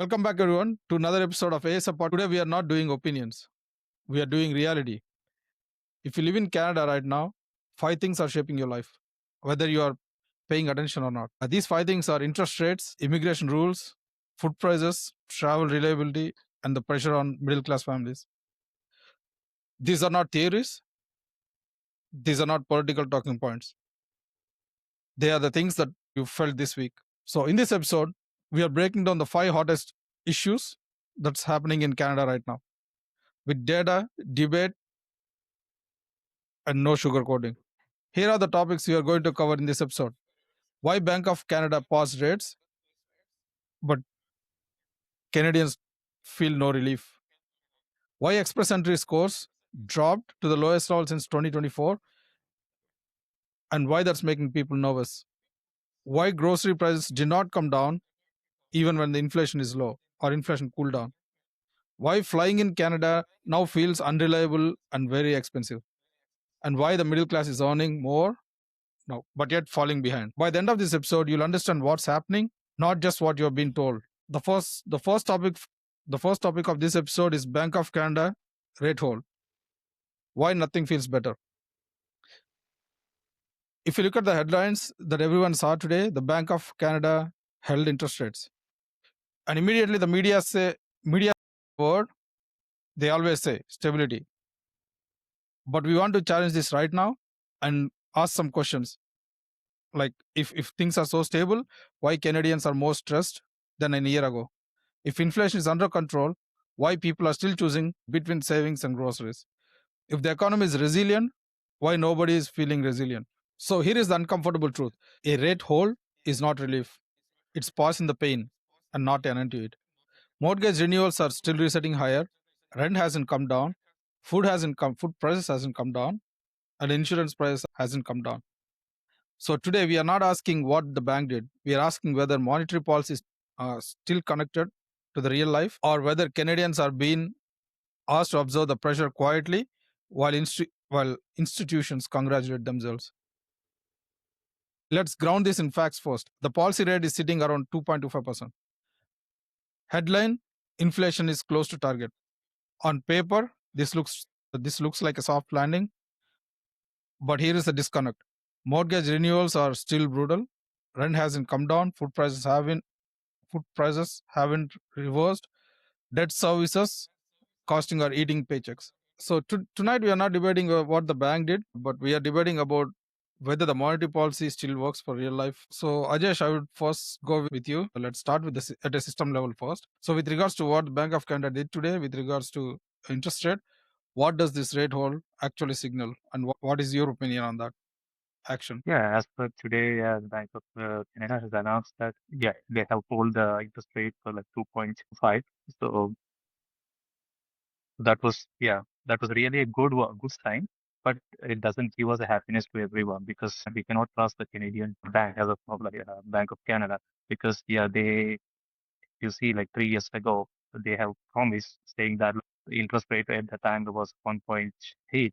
Welcome back, everyone, to another episode of A Support. Today, we are not doing opinions, we are doing reality. If you live in Canada right now, five things are shaping your life, whether you are paying attention or not. These five things are interest rates, immigration rules, food prices, travel reliability, and the pressure on middle class families. These are not theories, these are not political talking points. They are the things that you felt this week. So, in this episode, we are breaking down the five hottest issues that's happening in Canada right now with data, debate, and no sugarcoating. Here are the topics we are going to cover in this episode. Why Bank of Canada paused rates, but Canadians feel no relief. Why Express Entry scores dropped to the lowest level since 2024, and why that's making people nervous. Why grocery prices did not come down even when the inflation is low or inflation cooled down. Why flying in Canada now feels unreliable and very expensive. And why the middle class is earning more now, but yet falling behind. By the end of this episode, you'll understand what's happening, not just what you've been told. The first topic of this episode is Bank of Canada rate hold. Why nothing feels better. If you look at the headlines that everyone saw today, the Bank of Canada held interest rates. And immediately the media word, they always say stability. But we want to challenge this right now and ask some questions. Like if things are so stable, why Canadians are more stressed than a year ago? If inflation is under control, why people are still choosing between savings and groceries? If the economy is resilient, why nobody is feeling resilient? So here is the uncomfortable truth. A rate hold is not relief. It's pause in the pain and not an end to it. Mortgage renewals are still resetting higher. Rent hasn't come down. Food prices hasn't come down, and insurance price hasn't come down. So today we are not asking what the bank did. We are asking whether monetary policy is still connected to the real life, or whether Canadians are being asked to observe the pressure quietly while institutions congratulate themselves. Let's ground this in facts first. The policy rate is sitting around 2.25%. Headline: inflation is close to target. On paper, this looks like a soft landing, but here is the disconnect. Mortgage renewals are still brutal. Rent hasn't come down. Food prices haven't reversed. Debt services costing or eating paychecks. So tonight we are not debating what the bank did, but we are debating about whether the monetary policy still works for real life. So Ajesh, I would first go with you. Let's start with this at a system level first. So with regards to what the Bank of Canada did today, with regards to interest rate, what does this rate hold actually signal, and what is your opinion on that action? Yeah, as per today, the Bank of Canada has announced that they have pulled the interest rate for like 2.5. So that was really a good sign. But it doesn't give us a happiness to everyone because we cannot trust the Canadian bank as of now, like Bank of Canada, because you see, like 3 years ago, they have promised saying that the interest rate at the time was 1.8.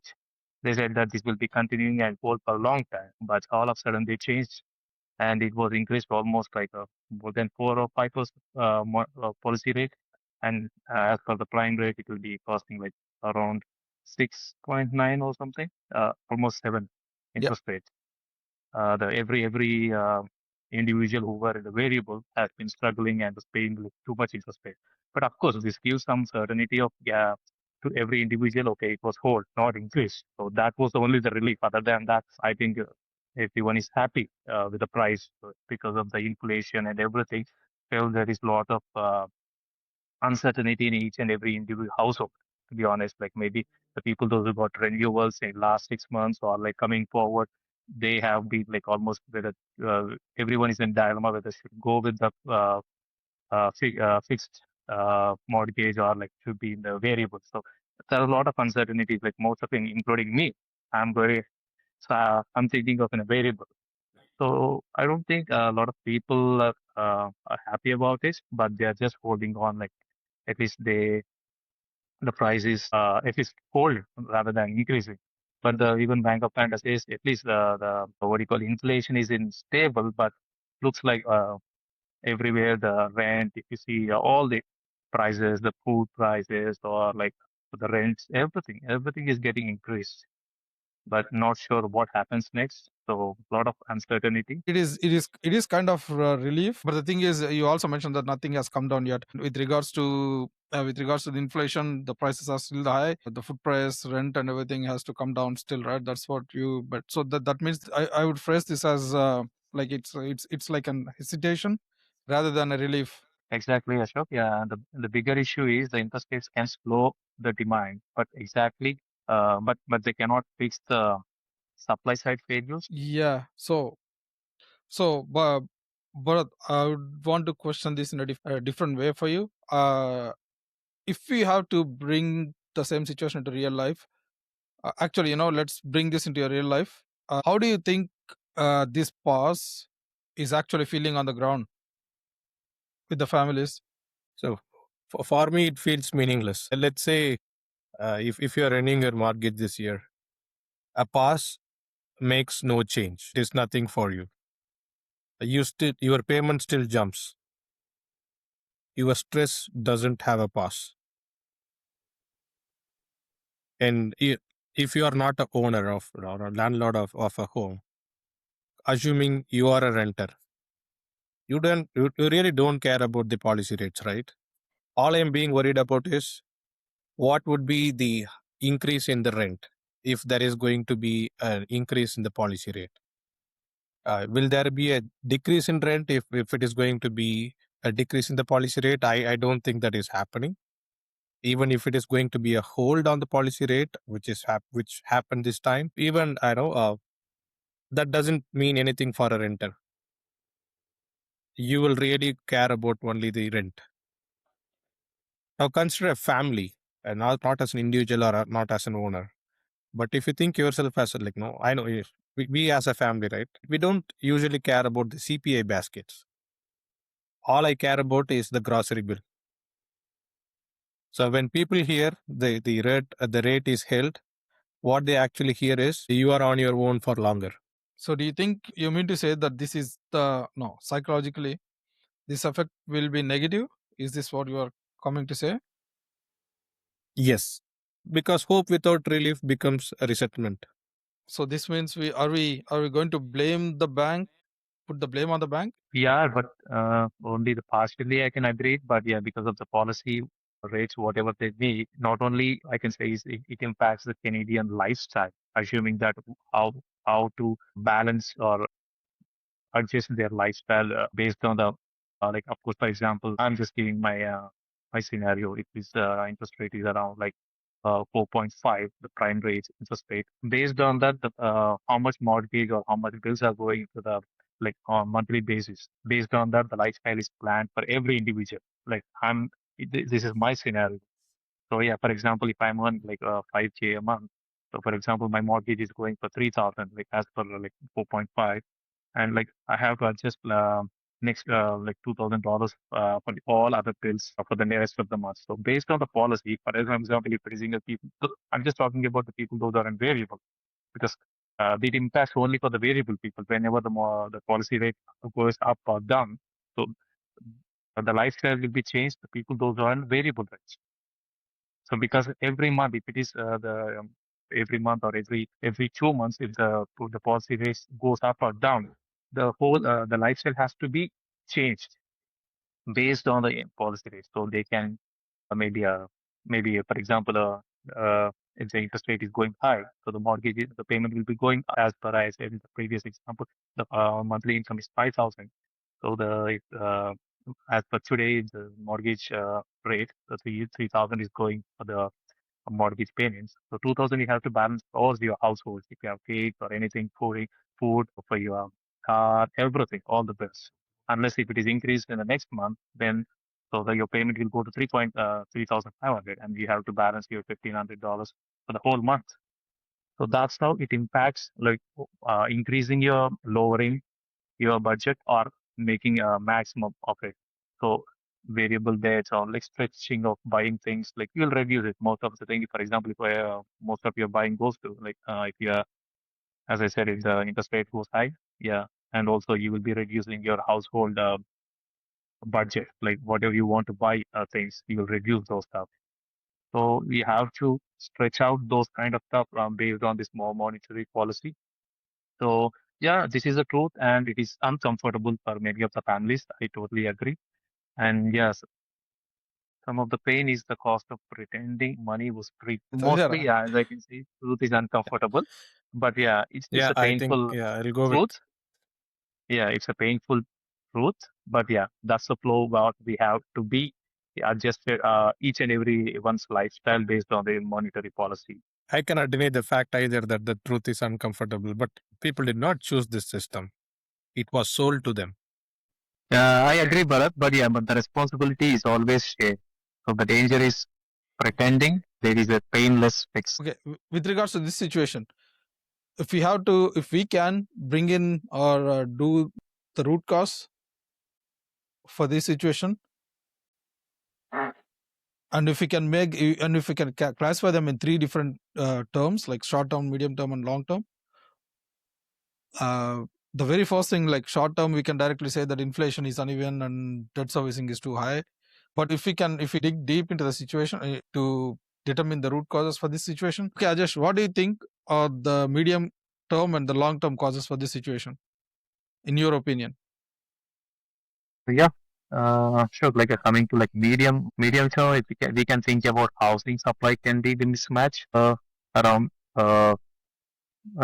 They said that this will be continuing and hold for a long time, but all of a sudden they changed and it was increased almost like more than 4 or 5% policy rate. And as per the prime rate, it will be costing like around 6.9 or something, almost 7 Yeah, interest rate. The every individual who were in the variable has been struggling and was paying like too much interest rate. But of course, this gives some certainty of to every individual. Okay, it was hold, not increased. So that was only the relief. Other than that, I think everyone is happy with the price because of the inflation and everything. Still, there is a lot of uncertainty in each and every individual household. To be honest, like maybe the people those who got renewals in last 6 months or like coming forward, they have been like almost whether everyone is in dilemma whether should go with the fixed mortgage or like should be in the variable. So there are a lot of uncertainties. Like most of it, including me, I'm very I'm thinking of in a variable. So I don't think a lot of people are happy about this, but they are just holding on. Like at least the price is at least hold rather than increasing. But the even Bank of Canada says at least the what do you call inflation is in stable, but looks like everywhere the rent, if you see all the prices, the food prices, or like the rents, everything is getting increased, but not sure what happens next. So a lot of uncertainty. It is kind of relief, but the thing is, you also mentioned that nothing has come down yet with regards to the inflation. The prices are still high. The food price, rent, and everything has to come down still, right? That's what you. But so that means I would phrase this as like it's like an hesitation rather than a relief. Exactly, Ashok. Yeah, and the bigger issue is the interest rates can slow the demand, but but they cannot fix the supply side failures. Yeah. But I would want to question this in a different way for you. If we have to bring the same situation into real life, actually, let's bring this into your real life. How do you think this pause is actually feeling on the ground with the families? So for me, it feels meaningless. Let's say if you're renewing your mortgage this year, a pass makes no change. It is nothing for you. Your payment still jumps. Your stress doesn't have a pass. And if you are not a owner of or a landlord of a home, assuming you are a renter, you really don't care about the policy rates, right? All I'm being worried about is what would be the increase in the rent if there is going to be an increase in the policy rate. Will there be a decrease in rent if it is going to be a decrease in the policy rate? I don't think that is happening. Even if it is going to be a hold on the policy rate, which happened this time, even I know that doesn't mean anything for a renter. You will really care about only the rent. Now consider a family, and not as an individual or not as an owner. But if you think yourself as a, like, no, I know if we as a family, right? We don't usually care about the CPI baskets. All I care about is the grocery bill. So when people hear the rate is held, what they actually hear is you are on your own for longer. So, do you think you mean to say that this is the no psychologically this effect will be negative? Is this what you are coming to say? Yes, because hope without relief becomes a resentment. So this means we going to blame the bank, put the blame on the bank? Yeah, but only the partially I can agree. But yeah, because of the policy rates, whatever they be, not only I can say is it impacts the Canadian lifestyle, assuming that how how to balance or adjust their lifestyle based on the like of course for example I'm just giving my scenario if this interest rate is around like 4.5 the prime rate interest rate based on that how much mortgage or how much bills are going to the like on monthly basis based on that the lifestyle is planned for every individual like this is my scenario. So yeah, for example, if I'm on like 5K a month, so for example, my mortgage is going for 3,000, like as per like 4.5, and like I have to adjust next like $2,000 for all other bills for the rest of the month. So based on the policy, for example, if it is single people, so I'm just talking about the people those are in variable because it impacts only for the variable people whenever the policy rate goes up or down. So the lifestyle will be changed. The people those are on variable rates. So because every month, if it is the every month or every 2 months, if the policy rate goes up or down, the lifestyle has to be changed based on the policy rate. So they can maybe for example if the interest rate is going high, so the payment will be going as per I said in the previous example. The monthly income is 5,000. So as per today the mortgage rate, the 3,000 is going for the mortgage payments. So 2,000 you have to balance all your households. If you have kids or anything, food for your car, everything, all the bills. Unless if it is increased in the next month, then your payment will go to 3,500 and you have to balance your $1,500 for the whole month. So that's how it impacts like increasing your lowering your budget or making a maximum of it. So variable bets or like stretching of buying things, like you'll reduce it. Most of the thing, for example, if most of your buying goes to like if you are, as I said, if the interest rate goes high, yeah, and also you will be reducing your household budget, like whatever you want to buy things, you'll reduce those stuff. So we have to stretch out those kind of stuff based on this more monetary policy. So yeah, this is the truth, and it is uncomfortable for many of the families. I totally agree. And yes, some of the pain is the cost of pretending money was free. Sanjay, Mostly, as I can see, truth is uncomfortable. But yeah, it's Yeah, a I think, painful yeah, I'll go with. truth. Yeah, it's a painful truth. But yeah, that's the flow what we have to be adjusted each and every one's lifestyle based on the monetary policy. I cannot deny the fact either that the truth is uncomfortable, but people did not choose this system. It was sold to them. I agree, Bharat, but yeah, but the responsibility is always shared. So the danger is pretending there is a painless fix. okay, with regards to this situation, if we can bring in or do the root cause for this situation, and if we can classify them in three different terms, like short term, medium term, and long term. The very first thing, like short term, we can directly say that inflation is uneven and debt servicing is too high. But if we dig deep into the situation to determine the root causes for this situation, okay, Ajesh, what do you think are the medium term and the long term causes for this situation, in your opinion? So yeah, sure. Like coming to like medium term, if we can think about housing supply can be the mismatch around on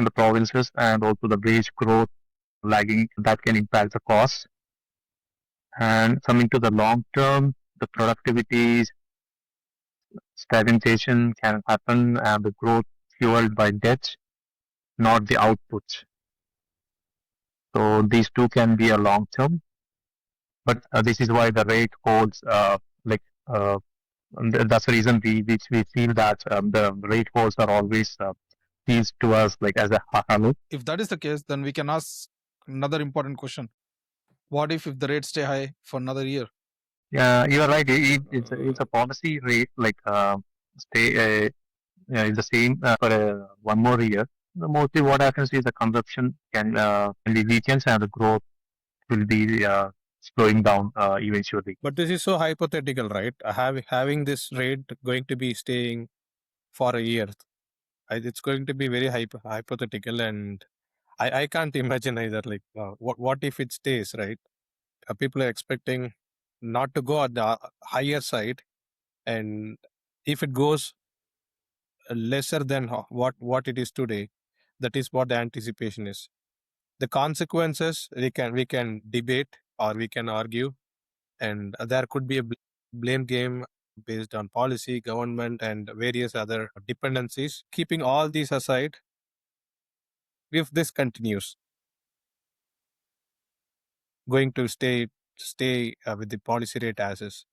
the provinces, and also the wage growth lagging that can impact the cost. And coming to the long term, the productivity stagnation can happen, and the growth fueled by debt, not the output. So these two can be a long term, but this is why the rate holds like. That's the reason we feel that the rate holds are always feels to us like as a hello. If that is the case, then we can ask another important question: what if the rates stay high for another year? Yeah, you are right. It's a policy rate like stay is the same for one more year. Mostly what happens is the consumption can be weakens and the growth will be slowing down eventually. But this is so hypothetical, right? Having this rate going to be staying for a year, it's going to be very hypothetical, and I can't imagine either. Like, what if it stays, right? People are expecting not to go at the higher side, and if it goes lesser than what it is today, that is what the anticipation is. The consequences we can debate or we can argue, and there could be a blame game based on policy, government, and various other dependencies. Keeping all these aside, if this continues, going to stay with the policy rate as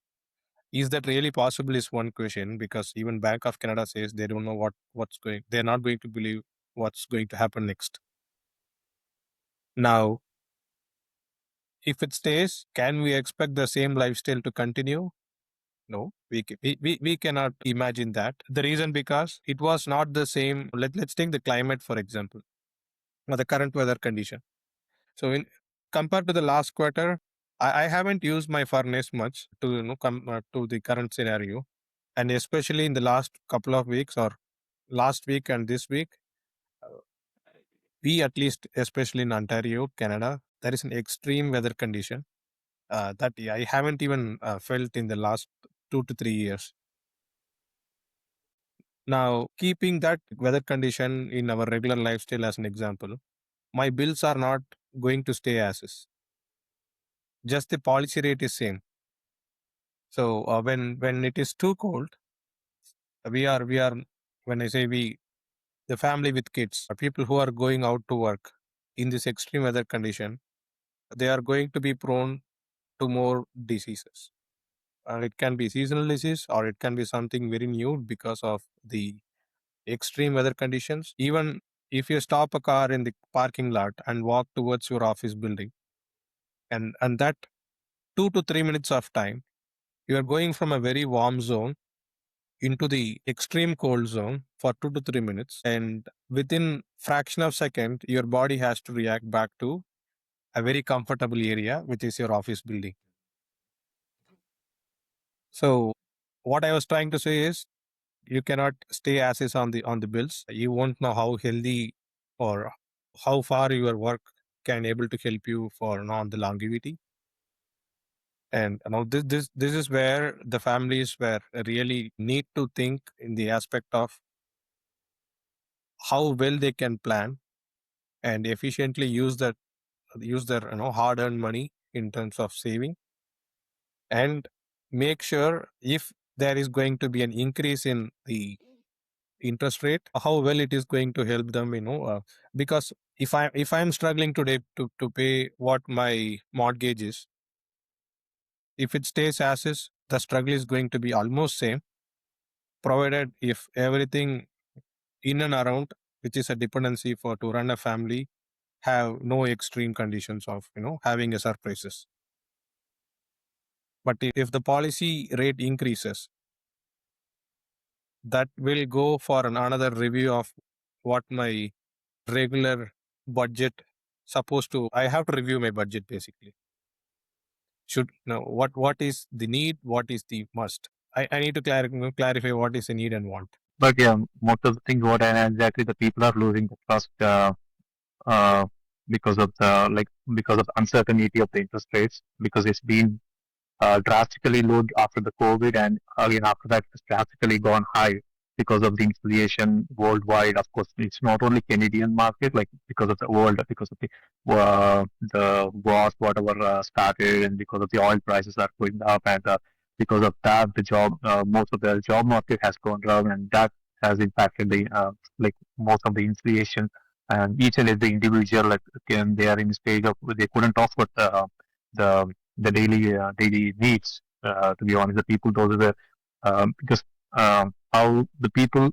is that really possible is one question, because even Bank of Canada says they don't know what's going. They're not going to believe what's going to happen next. Now, if it stays, can we expect the same lifestyle to continue? No, we cannot imagine that. The reason because it was not the same. Let's take the climate for example, or the current weather condition. So in compared to the last quarter, I haven't used my furnace much to come to the current scenario, and especially in the last couple of weeks or last week and this week, we at least, especially in Ontario, Canada, there is an extreme weather condition that I haven't even felt in the last 2 to 3 years. Now, keeping that weather condition in our regular lifestyle as an example, my bills are not going to stay as is. Just the policy rate is same. So when it is too cold, we are when I say we, the family with kids, people who are going out to work in this extreme weather condition, they are going to be prone to more diseases. It can be seasonal disease or it can be something very new because of the extreme weather conditions. Even if you stop a car in the parking lot and walk towards your office building, and that 2 to 3 minutes of time, you are going from a very warm zone into the extreme cold zone for 2 to 3 minutes, and within fraction of second, your body has to react back to a very comfortable area, which is your office building. So what I was trying to say is, you cannot stay as is on the bills. You won't know how healthy or how far your work can able to help you for on the longevity. And this is where the families were really need to think in the aspect of how well they can plan and efficiently use their hard earned money in terms of saving, and make sure if there is going to be an increase in the interest rate, how well it is going to help them, because if I'm struggling today to pay what my mortgage is, if it stays as is, the struggle is going to be almost same, provided if everything in and around, which is a dependency for to run a family, have no extreme conditions of having a surprises. But if the policy rate increases, that will go for another review of what my regular budget supposed to. I have to review my budget basically. Should know what is the need, what is the must. I need to clarify what is the need and want. But yeah, most of the things what exactly the people are losing the trust uh, because of the uncertainty of the interest rates, because it's been drastically low after the COVID, and again after that it's drastically gone high because of the inflation worldwide. Of course, it's not only Canadian market, like because of the world, because of the wars, whatever started, and because of the oil prices are going up, and because of that, most of the job market has gone down, and that has impacted the most of the inflation. And each and every individual, they are in the stage of they couldn't afford the daily needs. To be honest, the people those were because how the people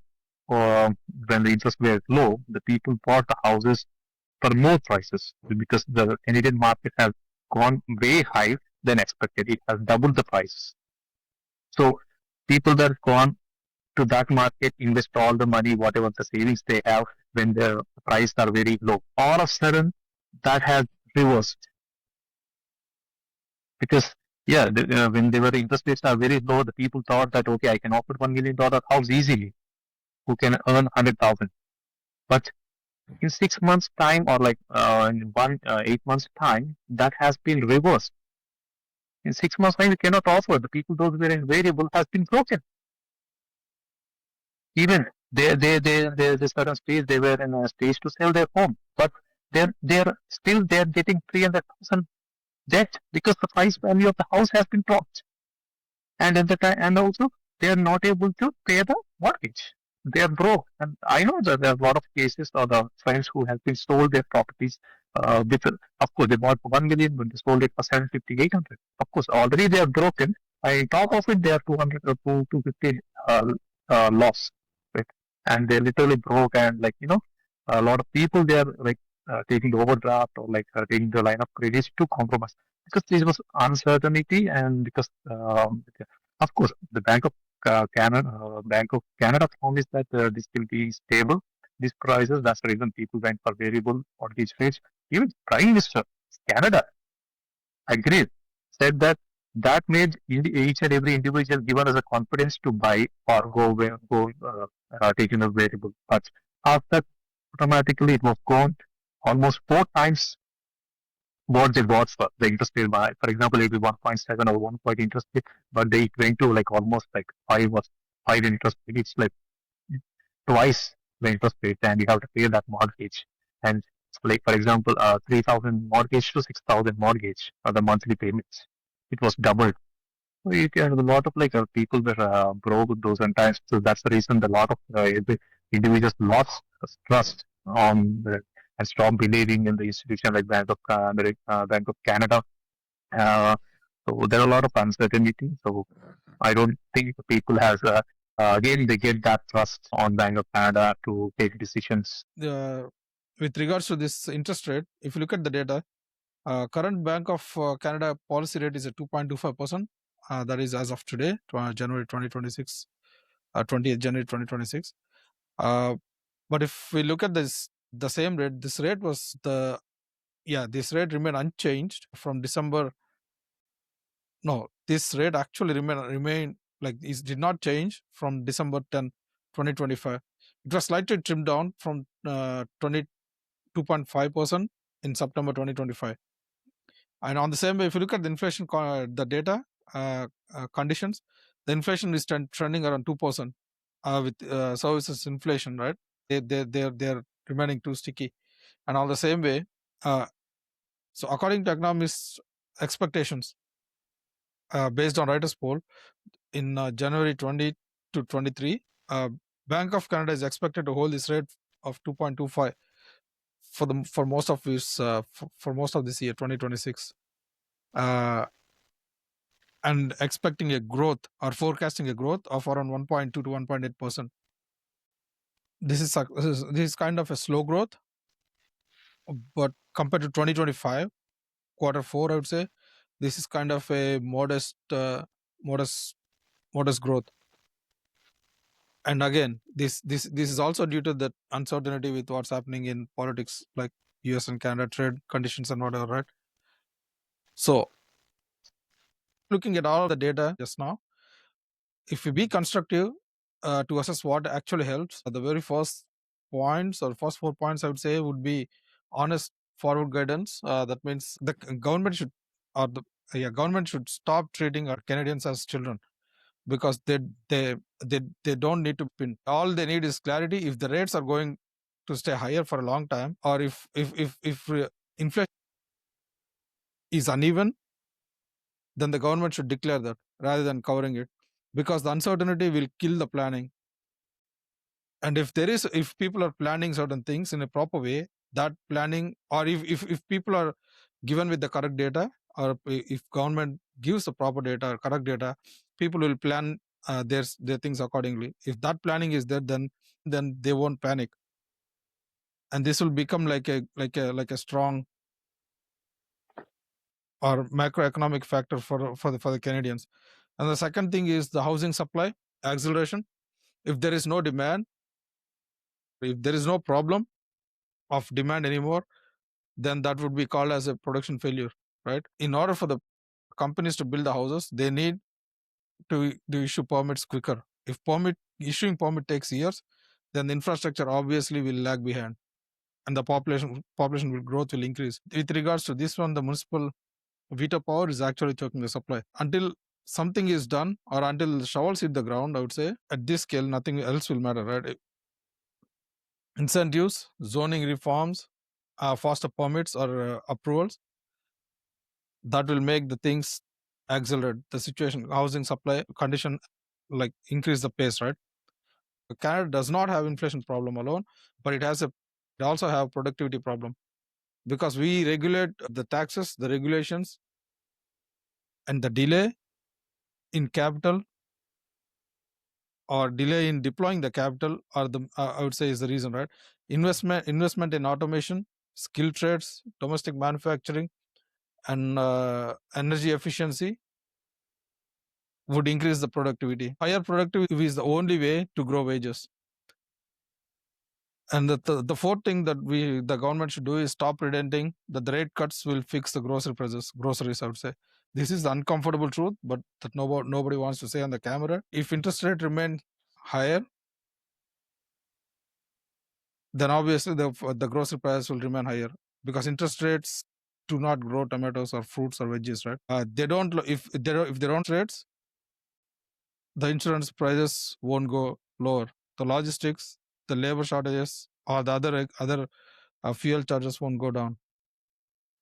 when the interest were low, the people bought the houses for more prices because the Canadian market has gone way high than expected. It has doubled the price. So people that have gone to that market invest all the money, whatever the savings they have when the prices are very low. All of a sudden, that has reversed because when they were interest rates are very low, the people thought that okay, I can offer $1 million house easily, who can earn 100,000. But in 6 months' time, or in 8 months' time, that has been reversed. In 6 months' time, we cannot offer. The people those were in variable has been broken. Even they certain stage they were in a stage to sell their home, but they're getting 300,000 debt because the price value of the house has been dropped. And at the time, and also they are not able to pay the mortgage. They are broke, and I know that there are a lot of cases of the friends who have been sold their properties. Of course, they bought for 1 million, but they sold it for 750, 800. Of course, already they are broken. On top of it, they are 200 or 250 loss, right? And they're literally broke, and a lot of people they are taking the overdraft or taking the line of credits to compromise because this was uncertainty, and because of course the Bank of Canada promised that this will be stable, these prices. That's the reason people went for variable mortgage rates. Even Prime Minister Canada agreed, said that that made each and every individual given us a confidence to buy or go taking a variable. But after automatically it was gone almost 4 times what they bought for the interest rate by. For example, it will be 1.7 or 1 point interest rate, but they went to almost five interest rate. It's like twice the interest rate, and you have to pay that mortgage. And for example, 3,000 mortgage to 6,000 mortgage are the monthly payments. It was doubled. So you can, a lot of people were broke those times. So that's the reason a lot of individuals lost trust on and stopped believing in the institution like Bank of Canada. Uh, so there are a lot of uncertainty. So I don't think the people has again they get that trust on Bank of Canada to take decisions. With regards to this interest rate, if you look at the data, current Bank of Canada policy rate is at 2.25%. That is as of today, January 2026, 20th January 2026. But if we look at the same rate, this rate remained unchanged from December. No, this rate actually remain like it did not change from December 10, 2025. It was slightly trimmed down from 22.5% in September 2025. And on the same way, if you look at the inflation, the data conditions, the inflation is trending around 2% with services inflation, right? They're remaining too sticky. And on the same way, so according to economists' expectations, based on Reuters poll in January 20 to 23, Bank of Canada is expected to hold this rate of 2.25 for most of this for most of this year 2026, and expecting a growth or forecasting a growth of around 1.2 to 1.8%. This is kind of a slow growth, but compared to 2025 quarter 4, I would say this is kind of a modest growth. And again, this is also due to the uncertainty with what's happening in politics, like US and Canada trade conditions and whatever, right? So looking at all the data just now, if we be constructive to assess what actually helps, the very first points or first 4 points I would say would be honest forward guidance. That means the government should government should stop treating our Canadians as children, because they don't need to pin. All they need is clarity. If the rates are going to stay higher for a long time, or if inflation is uneven, then the government should declare that rather than covering it, because the uncertainty will kill the planning. And if people are planning certain things in a proper way, that planning, or if people are given with the correct data, or if government gives the proper data or correct data, people will plan their things accordingly. If that planning is there, then they won't panic, and this will become like a strong or macroeconomic factor for the Canadians. And the second thing is the housing supply acceleration. If there is no demand, if there is no problem of demand anymore, then that would be called as a production failure, right? In order for the companies to build the houses, they need to issue permits quicker. If issuing permit takes years, then the infrastructure obviously will lag behind, and the population growth will increase. With regards to this one, the municipal veto power is actually choking the supply. Until something is done, or until the shovels hit the ground, I would say at this scale, nothing else will matter, right? Incentives, zoning reforms, faster permits or approvals, that will make the things accelerate the situation. Housing supply condition, like increase the pace, right? Canada does not have inflation problem alone, but it also have productivity problem, because we regulate the taxes, the regulations, and the delay in capital or delay in deploying the capital, or the I would say is the reason, right? Investment in automation, skill trades, domestic manufacturing, and energy efficiency would increase the productivity. Higher productivity is the only way to grow wages. And the fourth thing that the government should do is stop pretending that the rate cuts will fix the groceries, I would say. This is the uncomfortable truth, but that nobody wants to say on the camera. If interest rate remain higher, then obviously the grocery prices will remain higher, because interest rates do not grow tomatoes or fruits or veggies, right? They don't. If they don't rates, the insurance prices won't go lower. The logistics, the labor shortages, or the other fuel charges won't go down.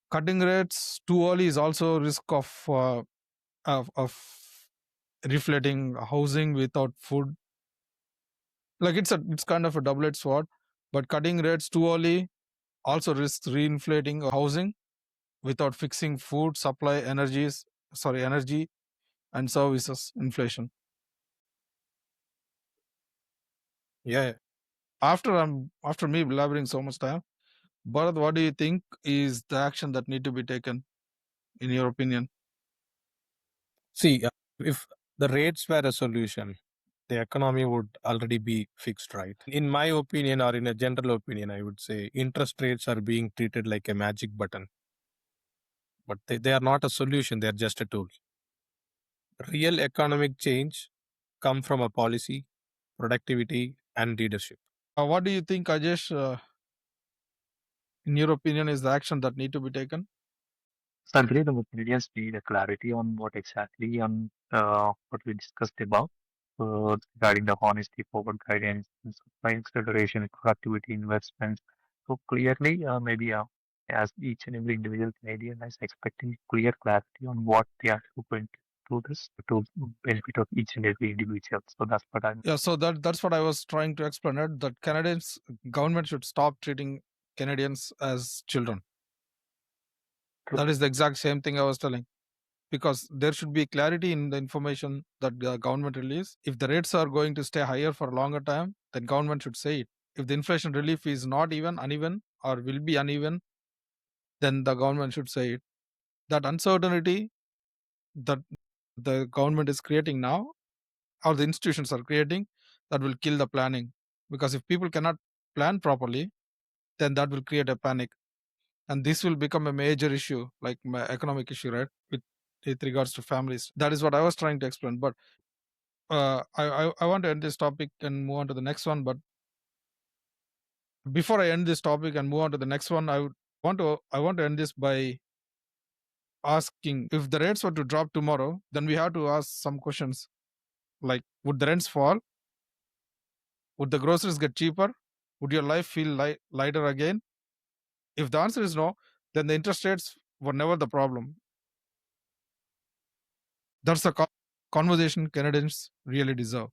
Cutting rates too early is also risk of reflating housing without food. Like it's kind of a double-edged sword. But cutting rates too early also risks reinflating housing without fixing food supply, energy and services inflation. Yeah. After me elaborating so much time, Bharat, what do you think is the action that need to be taken, in your opinion? See, if the rates were a solution, the economy would already be fixed, right? In my opinion, or in a general opinion, I would say interest rates are being treated like a magic button. But they are not a solution, they are just a tool. Real economic change come from a policy, productivity, and leadership. What do you think, Ajesh? In your opinion, is the action that need to be taken? So I believe the Canadians need a clarity on what exactly on what we discussed about regarding the honesty, forward guidance, and supply acceleration, productivity, investments. So clearly, maybe as each and every individual Canadian is expecting clear clarity on what they are going to do this to benefit of each and every individual. So that's what I'm. Yeah, so that's what I was trying to explain. It that Canadians government should stop treating Canadians as children. True. That is the exact same thing I was telling. Because there should be clarity in the information that the government release. If the rates are going to stay higher for a longer time, then government should say it. If the inflation relief is not even uneven or will be uneven, then the government should say it. That uncertainty that the government is creating now, or the institutions are creating, that will kill the planning. Because if people cannot plan properly, then that will create a panic, and this will become a major issue, like my economic issue, right? With regards to families. That is what I was trying to explain. But I want to end this topic and move on to the next one. But before I end this topic and move on to the next one, I want to end this by asking, if the rates were to drop tomorrow, then we have to ask some questions like, would the rents fall? Would the groceries get cheaper? Would your life feel lighter again? If the answer is no, then the interest rates were never the problem. That's the conversation Canadians really deserve.